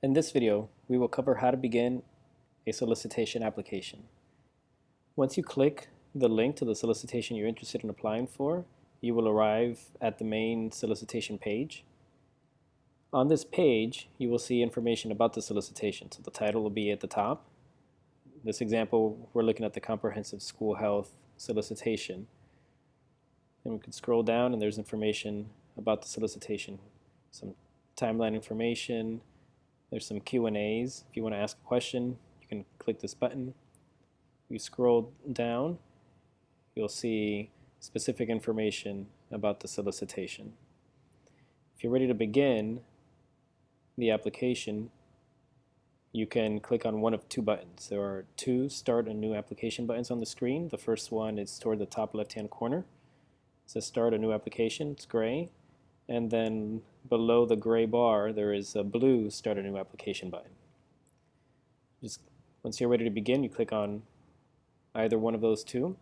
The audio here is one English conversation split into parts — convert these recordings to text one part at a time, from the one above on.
In this video, we will cover how to begin a solicitation application. Once you click the link to the solicitation you're interested in applying for, you will arrive at the main solicitation page. On this page, you will see information about the solicitation. So the title will be at the top. This example, we're looking at the Comprehensive School Health solicitation. And we can scroll down and there's information about the solicitation. Some timeline information. There's some Q&As. If you want to ask a question, you can click this button. If you scroll down, you'll see specific information about the solicitation. If you're ready to begin the application, you can click on one of two buttons. There are two Start a New Application buttons on the screen. The first one is toward the top left-hand corner. It says Start a New Application. It's gray. And then below the gray bar, there is a blue Start a New Application button. Just once you're ready to begin, you click on either one of those two,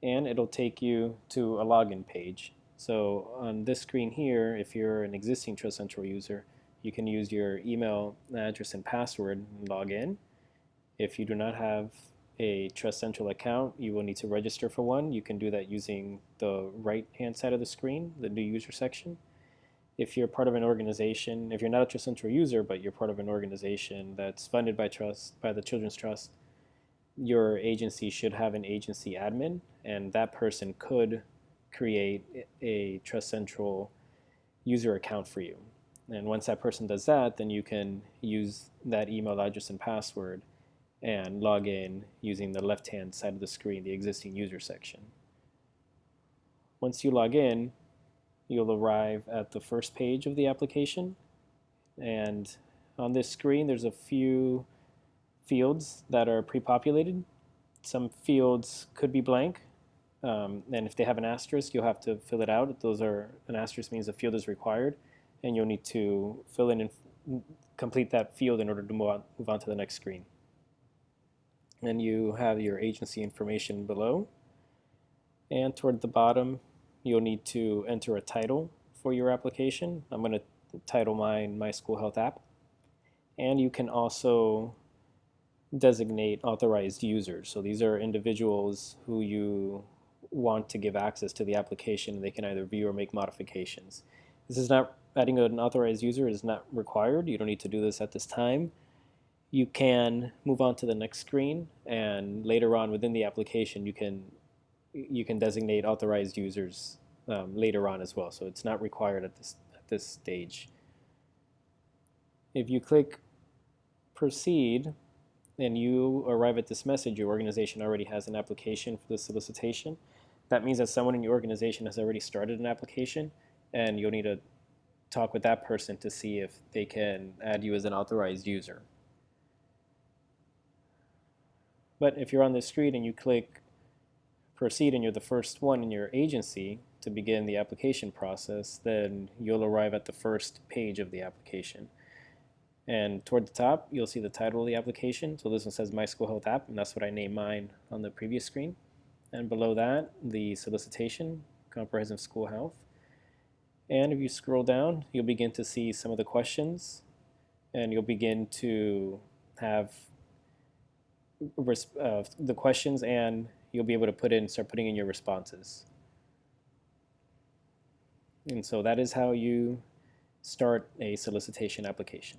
and it'll take you to a login page. So on this screen here, if you're an existing Trust Central user, you can use your email address and password and log in. If you do not have a Trust Central account, you will need to register for one. You can do that using the right-hand side of the screen, the New User section. If you're part of an organization, if you're not a Trust Central user, but you're part of an organization that's funded by the Children's Trust, your agency should have an agency admin, and that person could create a Trust Central user account for you. And once that person does that, then you can use that email address and password and log in using the left-hand side of the screen, the existing user section. Once you log in, you'll arrive at the first page of the application. And on this screen, there's a few fields that are pre-populated. Some fields could be blank, and if they have an asterisk, you'll have to fill it out. An asterisk means a field is required, and you'll need to fill in and complete that field in order to move on to the next screen. And you have your agency information below. And toward the bottom, you'll need to enter a title for your application. I'm going to title mine My School Health App. And you can also designate authorized users. So these are individuals who you want to give access to the application. They can either view or make modifications. Adding an authorized user is not required. You don't need to do this at this time. You can move on to the next screen, and later on within the application you can designate authorized users later on as well. So it's not required at this stage. If you click Proceed and you arrive at this message, your organization already has an application for the solicitation. That means that someone in your organization has already started an application, and you'll need to talk with that person to see if they can add you as an authorized user. But if you're on the street and you click Proceed and you're the first one in your agency to begin the application process, then you'll arrive at the first page of the application. And toward the top, you'll see the title of the application. So this one says My School Health App, and that's what I named mine on the previous screen. And below that, the solicitation, Comprehensive School Health. And if you scroll down, you'll begin to see some of the questions, and you'll begin to have the questions, and you'll be able to start putting in your responses. And so that is how you start a solicitation application.